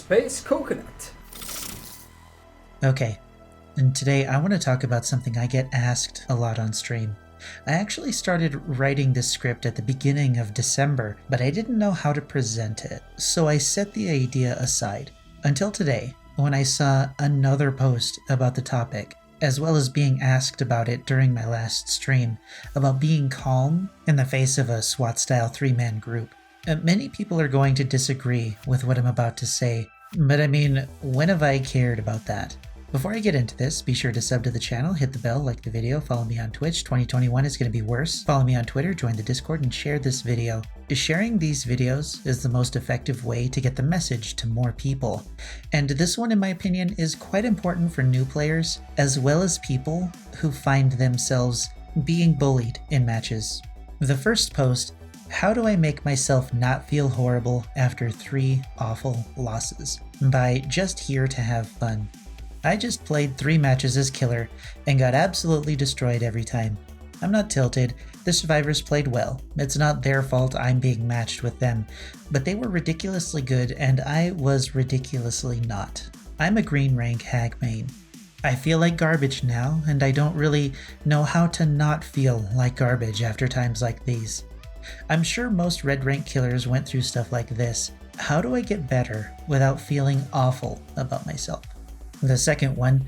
Space Coconut. Okay, and today I want to talk about something I get asked a lot on stream. I actually started writing this script at the beginning of December, but I didn't know how to present it, so I set the idea aside. Until today, when I saw another post about the topic, as well as being asked about it during my last stream, about being calm in the face of a SWAT-style three-man group. Many people are going to disagree with what I'm about to say, but I mean, when have I cared about that? Before I get into this, be sure to sub to the channel, hit the bell, like the video, follow me on Twitch. 2021 is going to be worse. Follow me on Twitter, join the Discord, and share this video. Sharing these videos is the most effective way to get the message to more people. And this one, in my opinion, is quite important for new players, as well as people who find themselves being bullied in matches. The first post: how do I make myself not feel horrible after 3 awful losses? By just here to have fun. I just played 3 matches as killer and got absolutely destroyed every time. I'm not tilted, the survivors played well. It's not their fault I'm being matched with them, but they were ridiculously good and I was ridiculously not. I'm a green rank hag main. I feel like garbage now, and I don't really know how to not feel like garbage after times like these. I'm sure most red rank killers went through stuff like this. How do I get better without feeling awful about myself? The second one: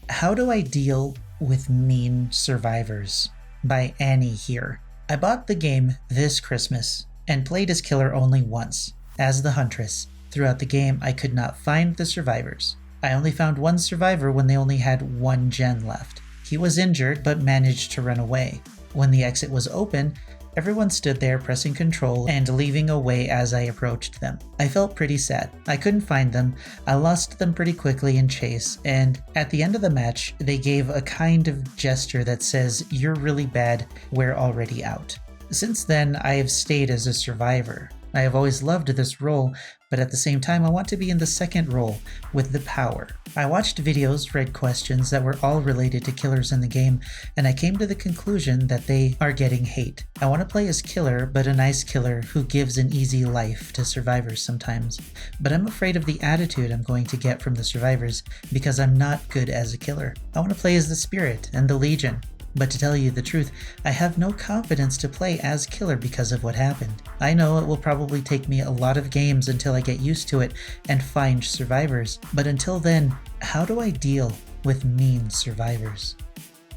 how do I deal with mean survivors? By Annie here. I bought the game this Christmas and played as killer only once, as the Huntress. Throughout the game, I could not find the survivors. I only found one survivor when they only had 1 gen left. He was injured but managed to run away. When the exit was open, everyone stood there pressing control and leaving away as I approached them. I felt pretty sad. I couldn't find them. I lost them pretty quickly in chase, and at the end of the match, they gave a kind of gesture that says, "You're really bad, we're already out." Since then, I have stayed as a survivor. I have always loved this role, but at the same time I want to be in the second role, with the power. I watched videos, read questions that were all related to killers in the game, and I came to the conclusion that they are getting hate. I want to play as killer, but a nice killer who gives an easy life to survivors sometimes. But I'm afraid of the attitude I'm going to get from the survivors, because I'm not good as a killer. I want to play as the Spirit and the Legion. But to tell you the truth, I have no confidence to play as killer because of what happened. I know it will probably take me a lot of games until I get used to it and find survivors, but until then, how do I deal with mean survivors?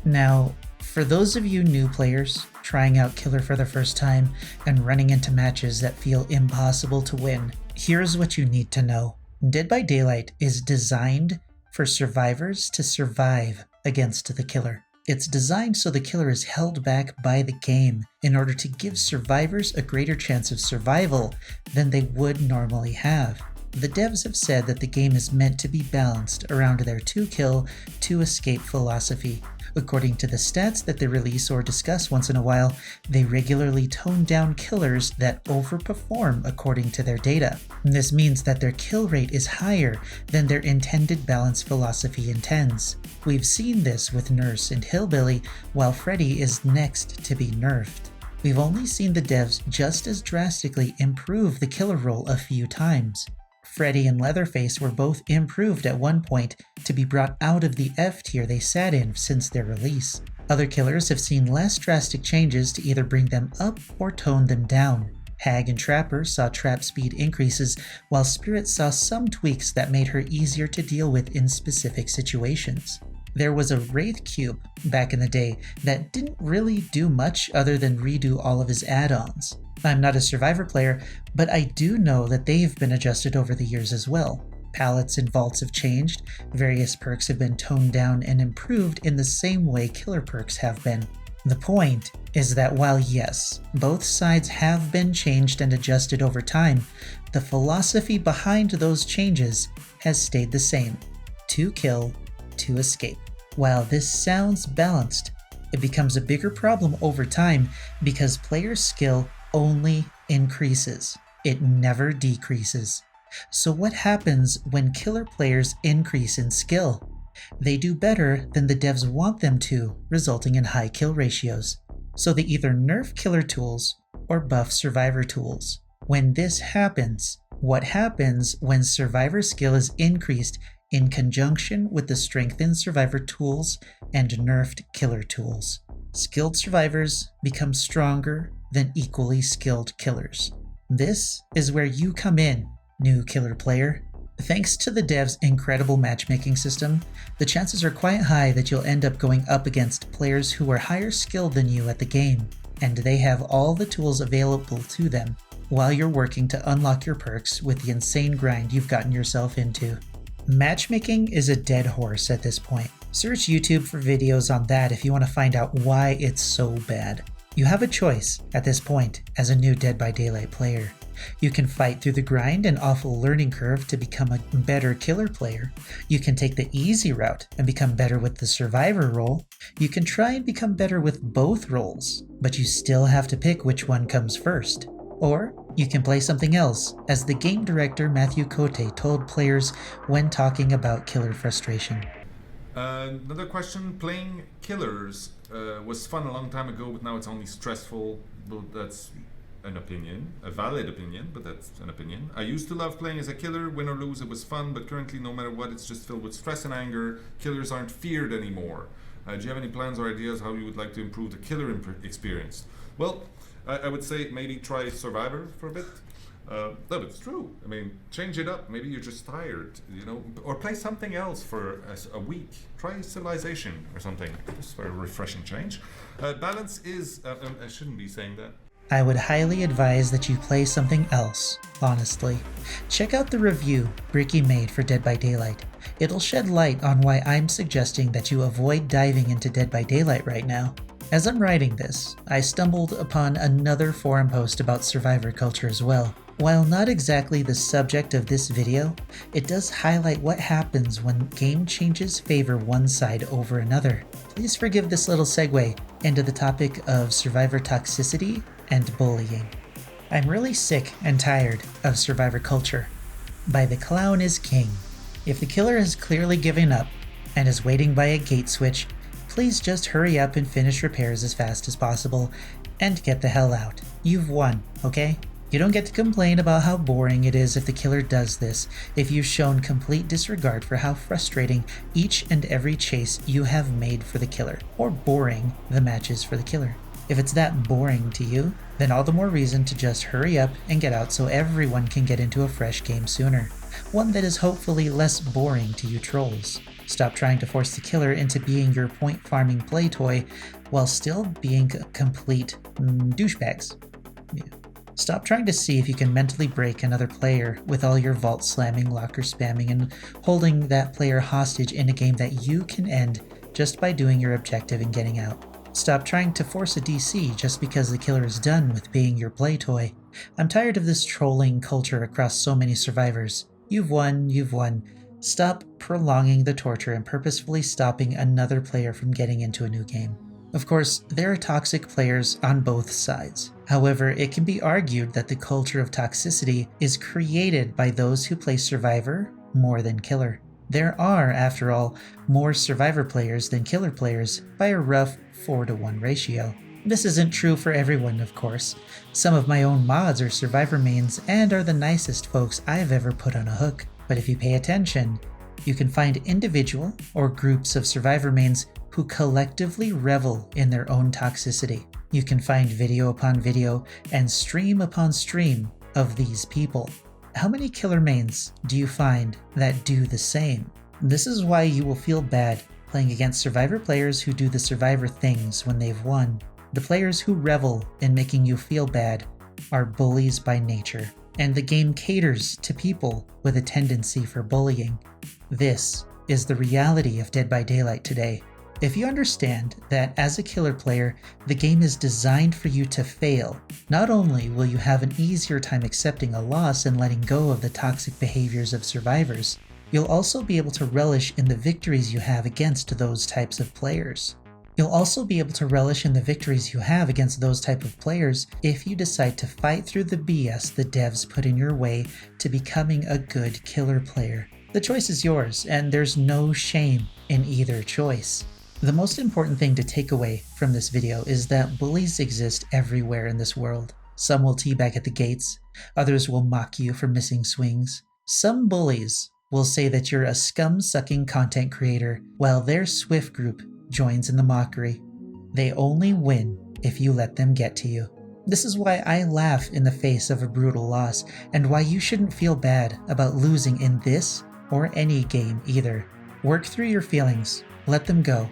Now, for those of you new players trying out killer for the first time and running into matches that feel impossible to win, here's what you need to know. Dead by Daylight is designed for survivors to survive against the killer. It's designed so the killer is held back by the game in order to give survivors a greater chance of survival than they would normally have. The devs have said that the game is meant to be balanced around their 2-kill, 2-escape philosophy. According to the stats that they release or discuss once in a while, they regularly tone down killers that overperform according to their data. This means that their kill rate is higher than their intended balance philosophy intends. We've seen this with Nurse and Hillbilly, while Freddy is next to be nerfed. We've only seen the devs just as drastically improve the killer role a few times. Freddy and Leatherface were both improved at one point to be brought out of the F tier they sat in since their release. Other killers have seen less drastic changes to either bring them up or tone them down. Hag and Trapper saw trap speed increases, while Spirit saw some tweaks that made her easier to deal with in specific situations. There was a Wraith Cube back in the day that didn't really do much other than redo all of his add-ons. I'm not a Survivor player, but I do know that they've been adjusted over the years as well. Palettes and vaults have changed, various perks have been toned down and improved in the same way killer perks have been. The point is that while yes, both sides have been changed and adjusted over time, the philosophy behind those changes has stayed the same: 2-kill, 2-escape. While this sounds balanced, it becomes a bigger problem over time because player skill only increases. It never decreases. So what happens when killer players increase in skill? They do better than the devs want them to, resulting in high kill ratios. So they either nerf killer tools or buff survivor tools. When this happens, What happens when survivor skill is increased in conjunction with the strengthened survivor tools and nerfed killer tools? Skilled survivors become stronger than equally skilled killers. This is where you come in, new killer player. Thanks to the devs' incredible matchmaking system, the chances are quite high that you'll end up going up against players who are higher skilled than you at the game, and they have all the tools available to them while you're working to unlock your perks with the insane grind you've gotten yourself into. Matchmaking is a dead horse at this point. Search YouTube for videos on that if you want to find out why it's so bad. You have a choice at this point as a new Dead by Daylight player. You can fight through the grind and awful learning curve to become a better killer player. You can take the easy route and become better with the survivor role. You can try and become better with both roles, but you still have to pick which one comes first. Or you can play something else, as the game director Matthew Cote told players when talking about killer frustration. Another question, playing killers was fun a long time ago, but now it's only stressful. But that's an opinion, a valid opinion, but that's an opinion. I used to love playing as a killer, win or lose, it was fun, but currently no matter what, it's just filled with stress and anger. Killers aren't feared anymore. Do you have any plans or ideas how you would like to improve the killer experience? Well, I would say maybe try Survivor for a bit. No, but it's true. I mean, change it up. Maybe you're just tired, or play something else for a week. Try Civilization or something, just for a refreshing change. Balance is, I shouldn't be saying that. I would highly advise that you play something else, honestly. Check out the review Bricky made for Dead by Daylight. It'll shed light on why I'm suggesting that you avoid diving into Dead by Daylight right now. As I'm writing this, I stumbled upon another forum post about survivor culture as well. While not exactly the subject of this video, it does highlight what happens when game changes favor one side over another. Please forgive this little segue into the topic of survivor toxicity and bullying. I'm really sick and tired of survivor culture. By the clown is king. If the killer has clearly given up and is waiting by a gate switch, please just hurry up and finish repairs as fast as possible and get the hell out. You've won, okay? You don't get to complain about how boring it is if the killer does this, if you've shown complete disregard for how frustrating each and every chase you have made for the killer, or boring the matches for the killer. If it's that boring to you, then all the more reason to just hurry up and get out so everyone can get into a fresh game sooner. One that is hopefully less boring to you trolls. Stop trying to force the killer into being your point farming play toy while still being complete douchebags. Yeah. Stop trying to see if you can mentally break another player with all your vault slamming, locker spamming, and holding that player hostage in a game that you can end just by doing your objective and getting out. Stop trying to force a DC just because the killer is done with being your play toy. I'm tired of this trolling culture across so many survivors. You've won, you've won. Stop prolonging the torture and purposefully stopping another player from getting into a new game. Of course, there are toxic players on both sides. However, it can be argued that the culture of toxicity is created by those who play survivor more than killer. There are, after all, more survivor players than killer players by a rough 4-to-1 ratio. This isn't true for everyone, of course. Some of my own mods are survivor mains and are the nicest folks I've ever put on a hook. But if you pay attention, you can find individual or groups of survivor mains who collectively revel in their own toxicity. You can find video upon video and stream upon stream of these people. How many killer mains do you find that do the same? This is why you will feel bad playing against survivor players who do the survivor things when they've won. The players who revel in making you feel bad are bullies by nature, and the game caters to people with a tendency for bullying. This is the reality of Dead by Daylight today. If you understand that as a killer player, the game is designed for you to fail, not only will you have an easier time accepting a loss and letting go of the toxic behaviors of survivors, you'll also be able to relish in the victories you have against those types of players. You'll also be able to relish in the victories you have against those type of players if you decide to fight through the BS the devs put in your way to becoming a good killer player. The choice is yours, and there's no shame in either choice. The most important thing to take away from this video is that bullies exist everywhere in this world. Some will teabag at the gates, others will mock you for missing swings. Some bullies will say that you're a scum-sucking content creator, while their Swift group joins in the mockery. They only win if you let them get to you. This is why I laugh in the face of a brutal loss, and why you shouldn't feel bad about losing in this or any game either. Work through your feelings, let them go,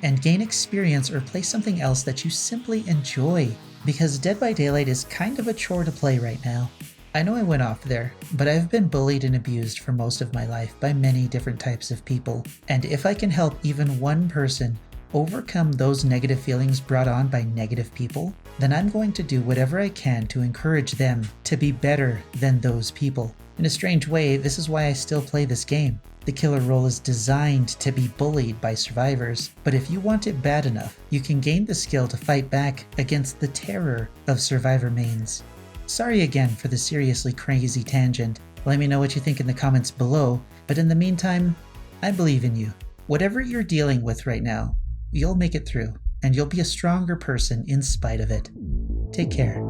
and gain experience or play something else that you simply enjoy, because Dead by Daylight is kind of a chore to play right now. I know I went off there, but I've been bullied and abused for most of my life by many different types of people, and if I can help even one person overcome those negative feelings brought on by negative people, then I'm going to do whatever I can to encourage them to be better than those people. In a strange way, this is why I still play this game. The killer role is designed to be bullied by survivors, but if you want it bad enough, you can gain the skill to fight back against the terror of survivor mains. Sorry again for the seriously crazy tangent. Let me know what you think in the comments below, but in the meantime, I believe in you. Whatever you're dealing with right now, you'll make it through, and you'll be a stronger person in spite of it. Take care.